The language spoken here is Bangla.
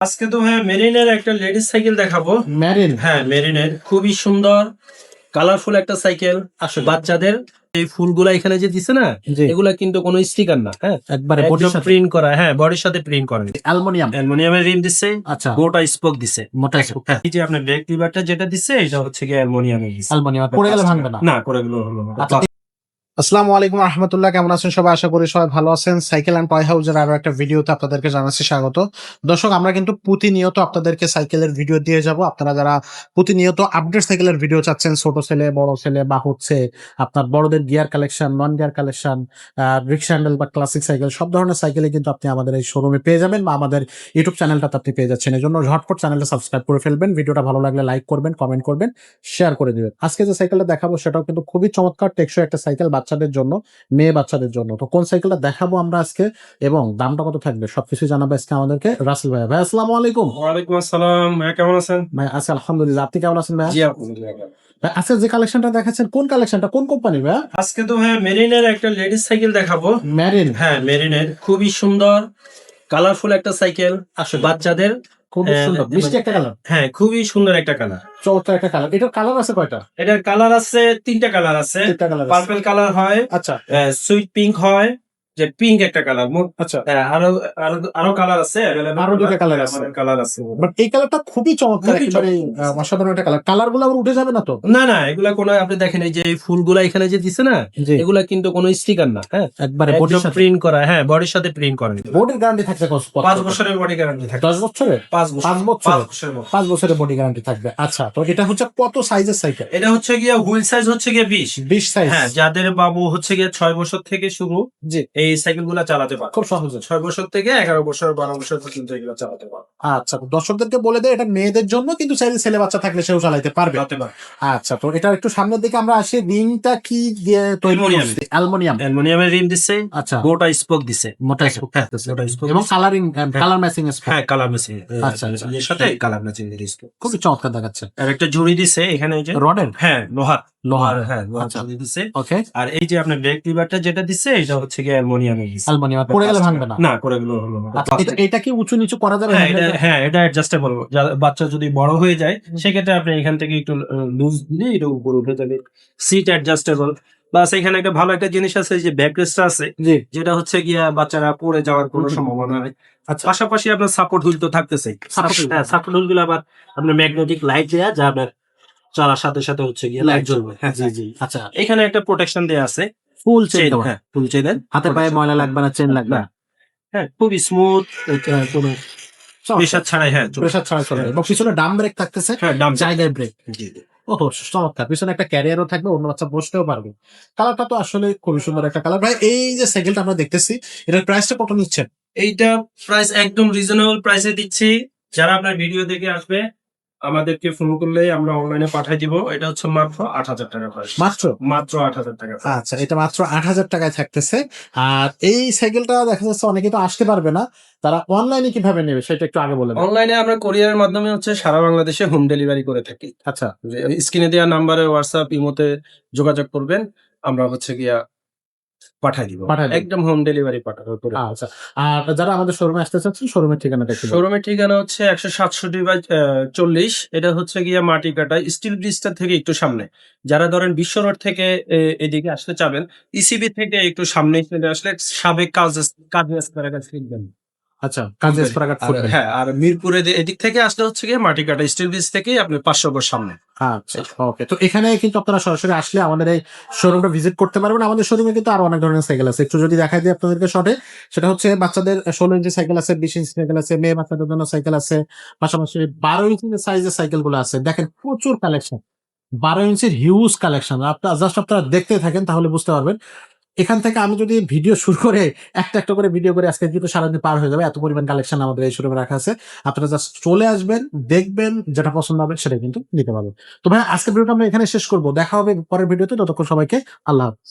আজকে তো ভাই মেরিনের একটা লেডিস সাইকেল দেখাবো। মেরিন, হ্যাঁ, মেরিনের খুবই সুন্দর কালারফুল একটা সাইকেল। আসলে বাচ্চাদের এই ফুলগুলা এখানে যে দিছে না, জি এগুলা কিন্তু কোনো স্টিকার না, হ্যাঁ একবারে বডির একদম সাথে প্রিন্ট করা, হ্যাঁ বডির সাথে প্রিন্ট করা। অ্যালুমিনিয়াম। অ্যালুমিনিয়ামের রিম দিছে, আচ্ছা, গোটা স্পোক দিছে, মোটা স্পোক। হ্যাঁ। এই যে আপনার ব্রেক লিভারটা যেটা দিছে এটা হচ্ছে কি অ্যালুমিনিয়ামের দিছে। অ্যালুমিনিয়াম পড়ে গেলে ভাঙবে না। না, করে গেলো হলো না। আচ্ছা, আসসালামু আলাইকুম রহমতুল্লাহ, কেমন আছেন সবাই? আশা করি সবাই ভালো আছেন। সাইকেল অ্যান্ড টয় হাউসের আরো একটা ভিডিওতে আপনাদেরকে জানাচ্ছি স্বাগত। দর্শক, আমরা কিন্তু প্রতিনিয়ত আপনাদেরকে সাইকেলের ভিডিও দিয়ে যাব। আপনারা যারা প্রতিনিয়ত আপডেট সাইকেলের ভিডিও চাচ্ছেন, ছোট ছেলে বড় ছেলে বা হচ্ছে আপনার বড়দের gear collection, non gear collection, rickshaw handle বা ক্লাসিক সাইকেল, সব ধরনের সাইকেলে কিন্তু আপনি আমাদের এই শোরুমে পেয়ে যাবেন বা আমাদের ইউটিউব চ্যানেলটাতে আপনি পেয়ে যাচ্ছেন। এই জন্য ঝটপট চ্যানেলটা সাবস্ক্রাইব করে ফেলবেন। ভিডিওটা ভালো লাগলে লাইক করবেন, কমেন্ট করবেন, শেয়ার করে দিবেন। আজকে যে সাইকেলটা দেখাবো সেটাও কিন্তু খুবই চমৎকার, টেকসই একটা সাইকেল বাচ্চাদের জন্য, মেয়ে বাচ্চাদের জন্য। তো কোন সাইকেলটা দেখাবো আমরা আজকে এবং দামটা কত থাকবে সবকিছু জানাবো আজকে আমাদেরকে রাসেল ভাই। ভাই আসসালামু আলাইকুম। ওয়ালাইকুম আসসালাম, ভাই কেমন আছেন? ভাই আছি আলহামদুলিল্লাহ, আপনি কেমন আছেন ভাই? জি আলহামদুলিল্লাহ। ভাই আজকে যে কালেকশনটা দেখাচ্ছেন কোন কালেকশনটা, কোন কোম্পানির ভাই? আজকে তো ভাই মেরিনের একটা লেডিস সাইকেল দেখাবো। মেরিন, হ্যাঁ, মেরিনের খুবই সুন্দর কালারফুল একটা সাইকেল। আসলে বাচ্চাদের খুব সুন্দর মিষ্টি একটা কালার, হ্যাঁ খুবই সুন্দর একটা কালার। চমৎকার একটা কালার। এটার কালার আছে কয়টা? এটার কালার আছে তিনটা কালার আছে। তিনটা কালার আছে। পার্পল কালার হয়, আচ্ছা সুইট পিঙ্ক হয়, যে পিঙ্ক একটা কালার। আচ্ছা, আরো আরো আরো কালার আছে, আরো দুইটা কালার আছে। কালার আছে। বাট এই কালারটা খুবই চমৎকার, খুবই একেবারে অসাধারণ একটা কালার। কালার গুলো আবার উঠে যাবে না তো? না না, এগুলা কোনো, আপনি দেখেন এই যে এই ফুলগুলা এখানে যে দিছে না, জি এগুলা কিন্তু কোনো স্টিকার না, হ্যাঁ একবারে একদম বডির সাথে। প্রিন্ট করা, হ্যাঁ বডির সাথে প্রিন্ট করা। বোর্ডের গ্যারান্টি থাকবে কত? 5 বছরের বডি গ্যারান্টি থাকে। 10 বছরে? 5 বছর, 5 বছর? 5 বছরের মতো। 5 বছরের বডি গ্যারান্টি থাকবে। আচ্ছা, তো এটা হচ্ছে কত সাইজের সাইকেল? এটা হচ্ছে গিয়ে হুইল সাইজ হচ্ছে গিয়ে 20। 20 সাইজ? হ্যাঁ, যাদের বাবু হচ্ছে গিয়ে 6 বছর থেকে শুরু, জি এই সাইকেল গুলা চালাতে পারে। খুব সহজে। 6 বছর থেকে 11 বছর 12 বছর পর্যন্ত এগুলো চালাতে পারে। আচ্ছা, তো দর্শকদেরকে বলে দেয় এটা মেয়েদের জন্য, কিন্তু চাইলে ছেলে বাচ্চা থাকলে সেও চালাতে পারবে। চালাতে পারে। আচ্ছা, তো এটা একটু সামনের দিকে আমরা আসি। রিংটা কি দিয়ে তৈরি অ্যালুমিনিয়াম। করছে? অ্যালুমিনিয়াম। অ্যালুমিনিয়ামের রিম দিছে, আচ্ছা, গোটা স্পোক দিছে, মোটা স্পোক হ্যাঁ, থাকতেছে গোটা স্পোক এবং দিছে। Colouring, colour matching spoke. হ্যাঁ, কালার ম্যাচিং। আচ্ছা, আচ্ছা। এর সাথে কালার ম্যাচিং এর স্পোক। খুবই চমৎকার দেখাচ্ছে। আর একটা ঝুড়ি দিছে এখানে, এই যে রডের? হ্যাঁ লোহার, লোহার। হ্যাঁ লোহার আচ্ছা, ঝুড়ি দিছে। ওকে। আর এই যে আপনার ব্রেক লিভারটা যেটা দিছে এটা হচ্ছে গিয়ে অ্যালুমিনিয়ামের দিছে। অ্যালুমিনিয়াম পড়ে গেলে ভাঙবে না? না, করে গেলো হলো না। আচ্ছা, এটা কি উঁচু নিচু করা যাবে? হ্যাঁ এটা অ্যাডজাস্টেবল। বাচ্চা যদি বড় হয়ে যায় সেক্ষেত্রে আপনি এখান থেকে একটু লুজ দিলে এটা উপরে উঠে যাবে। Seat adjustable. বাস এখানে একটা ভালো একটা জিনিস আছে, যে ব্যাক রেস্টটা আছে, জি যেটা হচ্ছে গিয়া বাচ্চারা পড়ে যাওয়ার কোনো সম্ভাবনা নেই। আচ্ছা, পাশাপাশি আপনার সাপোর্ট হুইল তো থাকতেছে। Support হ্যাঁ, সাপোর্ট হুইল গুলো আবার আপনার ম্যাগনেটিক লাইট দেয়া, যা আপনার চলার সাথে সাথে হচ্ছে গিয়ে লাইট জ্বলবে। হ্যাঁ জি জি। আচ্ছা, এখানে একটা প্রোটেকশন দেয়া আছে, ফুল চেইন চেইন। দেওয়া? হ্যাঁ, ফুল চেইন। হাতে পায়ে ময়লা লাগবে না, চেন লাগবে না, না? হ্যাঁ খুবই স্মুথ, কোনো প্রেশার ছাড়াই। হ্যাঁ প্রেসার ছাড়া চলবে। এবং পিছনে ডাম ব্রেক থাকতেছে, হ্যাঁ ডাম জায়গায় ব্রেক। জি জি। ওহো, চমৎকার। পিছনে একটা ক্যারিয়ারও থাকবে, অন্য বাচ্চা বসতেও পারবে। কালারটা তো আসলে খুবই সুন্দর একটা কালার। ভাই এই যে সাইকেলটা আমরা দেখতেছি, এটার প্রাইসটা কত নিচ্ছেন? এইটা প্রাইস একদম রিজনেবল প্রাইসে দিচ্ছি। যারা আপনার ভিডিও দেখে আসবে আমাদেরকে ফোন করলে আমরা অনলাইনে পাঠিয়ে দিব। এটা হচ্ছে মাত্র 8,000 টাকা প্রাইস। মাত্র? মাত্র 8,000 টাকা। আচ্ছা, এটা মাত্র 8,000 টাকায় থাকতেছে। আর এই সাইকেলটা দেখা যাচ্ছে অনেকে তো আসতে পারবে না, তারা অনলাইনে কিভাবে নেবে সেটা একটু আগে বলে দেন। অনলাইনে আমরা কোরিয়ারের মাধ্যমে হচ্ছে সারা বাংলাদেশে হোম ডেলিভারি করে থাকি। আচ্ছা, স্ক্রিনে দেওয়া নাম্বারে হোয়াটসঅ্যাপ ইমোতে যোগাযোগ করবেন, আমরা হচ্ছে গিয়া পাঠিয়ে দিব। পাঠায় দেন। একদম হোম ডেলিভারি পাঠাবো করে। আচ্ছা। আর যারা আমাদের শোরুমে আসতে চাচ্ছেন, শোরুমের ঠিকানাটা একটু বলুন। শোরুমের ঠিকানা হচ্ছে 167/40। এটা হচ্ছে গিয়া মাটিকাটা স্টিল ব্রিজটা থেকে একটু সামনে। যারা ধরেন বিশ্ব রোড থেকে এদিকে আসতে চাবেন, ইসিবি থেকে একটু সামনে চলে আসলে সাবেক কাজের কাছে লিখবেন। আচ্ছা, কাজী এসপারাগাট আর ফুটবেন। হ্যাঁ, আর মিরপুরে এদিক থেকে আসলে হচ্ছে গিয়ে মাটিকাটা স্টিল ব্রিজ থেকেই আপনি 500 গজ সামনে। আচ্ছা, ওকে। তো এখানে কিন্তু আপনারা সরাসরি আসলে আমাদের এই শোরুমটা ভিজিট করতে পারবেন। আমাদের শোরুমে কিন্তু আরো অনেক ধরনের সাইকেল আছে। একটু যদি দেখাই দিই আপনাদেরকে শর্টে, সেটা হচ্ছে বাচ্চাদের 16 ইঞ্চি সাইকেল আছে, 20 ইঞ্চি সাইকেল আছে, মেয়ে বাচ্চাদের জন্য সাইকেল আছে, পাশাপাশি 12 ইঞ্চি সাইজের সাইকেল গুলো আছে। দেখেন প্রচুর কালেকশন, 12 ইঞ্চির হিউজ কালেকশন। আপনারা জাস্ট দেখতে থাকেন তাহলে বুঝতে পারবেন। এখান থেকে আমি যদি ভিডিও শুরু করে একটা একটা করে ভিডিও করে আজকে কিন্তু সারাদিন পার হয়ে যাবে, এত পরিমাণ কালেকশন আমাদের এই শোরুমে রাখা আছে। আপনারা জাস্ট চলে আসবেন, দেখবেন, যেটা পছন্দ হবে সেটা কিন্তু নিতে পারবেন। তো ভাই আজকের ভিডিওটা আমরা এখানে শেষ করবো। দেখা হবে পরের ভিডিওতে। ততক্ষণ সবাইকে আল্লাহ হাফেজ।